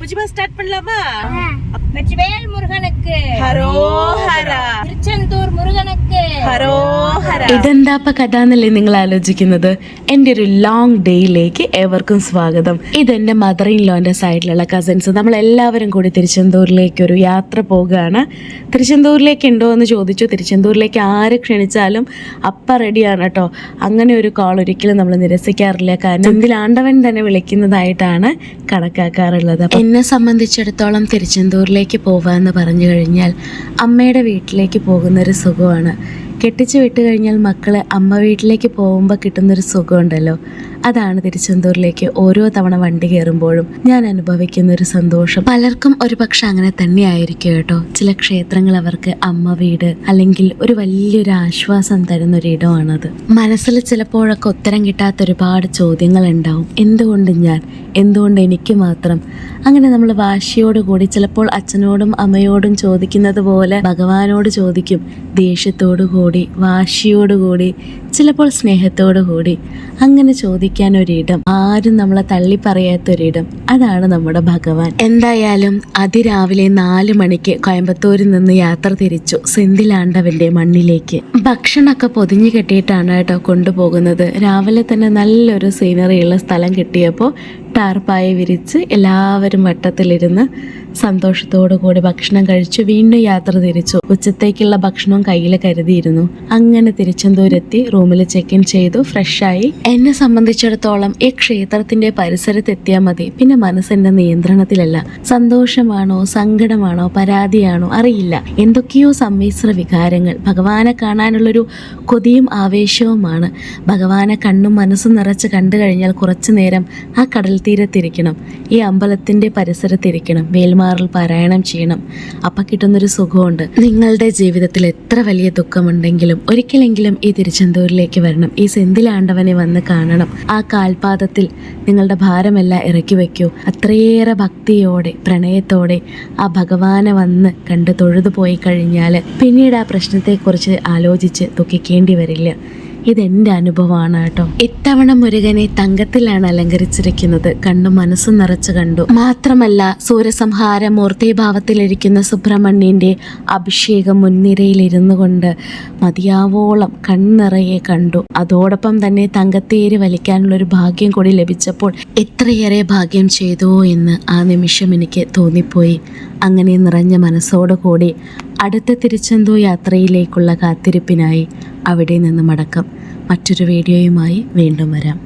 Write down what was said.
பூஜ்மா start பண்ணலாமா? வெற்றிவேல் முருகனுக்கு ഹരോഹര, തിരുച്ചെന്തൂർ മുരുകനുക്ക് ഹരോഹര. ഇതെന്താപ്പ കഥ എന്നല്ലേ നിങ്ങൾ ആലോചിക്കുന്നത്? എൻ്റെ ഒരു ലോങ് ഡേയിലേക്ക് ഏവർക്കും സ്വാഗതം. ഇതെൻ്റെ മദർ ഇൻ ലോൻ്റെ സൈഡിലുള്ള കസിൻസ് നമ്മളെല്ലാവരും കൂടി തിരുച്ചെന്തൂരിലേക്ക് ഒരു യാത്ര പോകുകയാണ്. തിരുച്ചെന്തൂരിലേക്ക് ഉണ്ടോ എന്ന് ചോദിച്ചു. തിരുച്ചെന്തൂരിലേക്ക് ആര് ക്ഷണിച്ചാലും അപ്പം റെഡിയാണ് കേട്ടോ. അങ്ങനെ ഒരു കോൾ ഒരിക്കലും നമ്മൾ നിരസിക്കാറില്ല. കാരണം ഇതിലാണ്ടവൻ തന്നെ വിളിക്കുന്നതായിട്ടാണ് കണക്കാക്കാറുള്ളത്. എന്നെ സംബന്ധിച്ചിടത്തോളം തിരുച്ചെന്തൂരിലേക്ക് പോവാന്ന് പറഞ്ഞു കഴിഞ്ഞാൽ അമ്മയുടെ വീട്ടിലേക്ക് പോകുന്നൊരു സുഖമാണ്. കെട്ടിച്ചു വിട്ട് കഴിഞ്ഞാൽ മക്കളെ അമ്മ വീട്ടിലേക്ക് പോകുമ്പോൾ കിട്ടുന്നൊരു സുഖമുണ്ടല്ലോ, അതാണ് തിരുച്ചെന്തൂരിലേക്ക് ഓരോ തവണ വണ്ടി കയറുമ്പോഴും ഞാൻ അനുഭവിക്കുന്നൊരു സന്തോഷം. പലർക്കും ഒരു പക്ഷെ അങ്ങനെ തന്നെ ആയിരിക്കും കേട്ടോ. ചില ക്ഷേത്രങ്ങൾ അവർക്ക് അമ്മ വീട് അല്ലെങ്കിൽ ഒരു വലിയൊരു ആശ്വാസം തരുന്നൊരിടമാണത്. മനസ്സിൽ ചിലപ്പോഴൊക്കെ ഉത്തരം കിട്ടാത്ത ഒരുപാട് ചോദ്യങ്ങൾ ഉണ്ടാവും. എന്തുകൊണ്ട് ഞാൻ, എന്തുകൊണ്ട് എനിക്ക് മാത്രം? അങ്ങനെ നമ്മൾ വാശിയോടുകൂടി ചിലപ്പോൾ അച്ഛനോടും അമ്മയോടും ചോദിക്കുന്നത് പോലെ ഭഗവാനോട് ചോദിക്കും. ദേഷ്യത്തോടു കൂടി, വാശിയോടുകൂടി, ചിലപ്പോൾ സ്നേഹത്തോടു കൂടി. അങ്ങനെ ചോദിക്കാൻ ഒരിടം, ആരും നമ്മളെ തള്ളി പറയാത്തൊരിടം, അതാണ് നമ്മുടെ ഭഗവാൻ. എന്തായാലും അതിരാവിലെ 4 മണിക്ക് കോയമ്പത്തൂരിൽ നിന്ന് യാത്ര തിരിച്ചു സെന്തിലാണ്ടവന്റെ മണ്ണിലേക്ക്. ഭക്ഷണമൊക്കെ പൊതിഞ്ഞു കെട്ടിയിട്ടാണ് കേട്ടോ കൊണ്ടുപോകുന്നത്. രാവിലെ തന്നെ നല്ലൊരു സീനറിയുള്ള സ്ഥലം കിട്ടിയപ്പോൾ ടാർപ്പായ വിരിച്ച് എല്ലാവരും വട്ടത്തിലിരുന്ന് സന്തോഷത്തോടു കൂടി ഭക്ഷണം കഴിച്ചു. വീണ്ടും യാത്ര തിരിച്ചു. ഉച്ചത്തേക്കുള്ള ഭക്ഷണവും കയ്യിൽ കരുതിയിരുന്നു. അങ്ങനെ തിരുച്ചെന്തൂരെത്തി റൂമിൽ ചെക്ക് ഇൻ ചെയ്തു, ഫ്രഷായി. എന്നെ സംബന്ധിച്ചിടത്തോളം ഈ ക്ഷേത്രത്തിന്റെ പരിസരത്തെത്തിയാൽ മതി. പിന്നെ മനസ്സിന്റെ നിയന്ത്രണത്തിലല്ല. സന്തോഷമാണോ, സങ്കടമാണോ, പരാതിയാണോ അറിയില്ല, എന്തൊക്കെയോ സമ്മിശ്ര വികാരങ്ങൾ. ഭഗവാനെ കാണാനുള്ളൊരു കൊതിയും ആവേശവുമാണ്. ഭഗവാനെ കണ്ണും മനസ്സും നിറച്ച് കണ്ടു കഴിഞ്ഞാൽ കുറച്ചു നേരം ആ കടൽ തീരത്തിരിക്കണം, ഈ അമ്പലത്തിന്റെ പരിസരത്തിരിക്കണം, വേൽമാറിൽ പാരായണം ചെയ്യണം. അപ്പം കിട്ടുന്നൊരു സുഖമുണ്ട്. നിങ്ങളുടെ ജീവിതത്തിൽ എത്ര വലിയ ദുഃഖമുണ്ടെങ്കിലും ഒരിക്കലെങ്കിലും ഈ തിരുച്ചെന്തൂരിലേക്ക് വരണം. ഈ സെന്തിലാണ്ടവനെ വന്ന് കാണണം. ആ കാൽപാദത്തിൽ നിങ്ങളുടെ ഭാരമെല്ലാം ഇറക്കി വയ്ക്കൂ. അത്രയേറെ ഭക്തിയോടെ, പ്രണയത്തോടെ ആ ഭഗവാനെ വന്ന് കണ്ട് തൊഴുതു പോയി കഴിഞ്ഞാൽ പിന്നീട് ആ പ്രശ്നത്തെക്കുറിച്ച് ആലോചിച്ച് ദുഃഖിക്കേണ്ടി വരില്ല. ഇതെൻ്റെ അനുഭവമാണ് കേട്ടോ. ഇത്തവണ മുരുകനെ തങ്കത്തിലാണ് അലങ്കരിച്ചിരിക്കുന്നത്. കണ്ണും മനസ്സും നിറച്ചു കണ്ടു. മാത്രമല്ല സൂര്യസംഹാര മൂർത്തിഭാവത്തിലിരിക്കുന്ന സുബ്രഹ്മണ്യൻ്റെ അഭിഷേകം മുൻനിരയിലിരുന്നു കൊണ്ട് മതിയാവോളം കണ്ണിറയെ കണ്ടു. അതോടൊപ്പം തന്നെ തങ്കത്തേര് വലിക്കാനുള്ളൊരു ഭാഗ്യം കൂടി ലഭിച്ചപ്പോൾ എത്രയേറെ ഭാഗ്യം ചെയ്തോ എന്ന് ആ നിമിഷം എനിക്ക് തോന്നിപ്പോയി. അങ്ങനെ നിറഞ്ഞ മനസ്സോടുകൂടി അടുത്ത തിരുച്ചെന്തൂർ യാത്രയിലേക്കുള്ള കാത്തിരിപ്പിനായി അവിടെ നിന്ന് മടക്കം. മറ്റൊരു വീഡിയോയുമായി വീണ്ടും വരാം.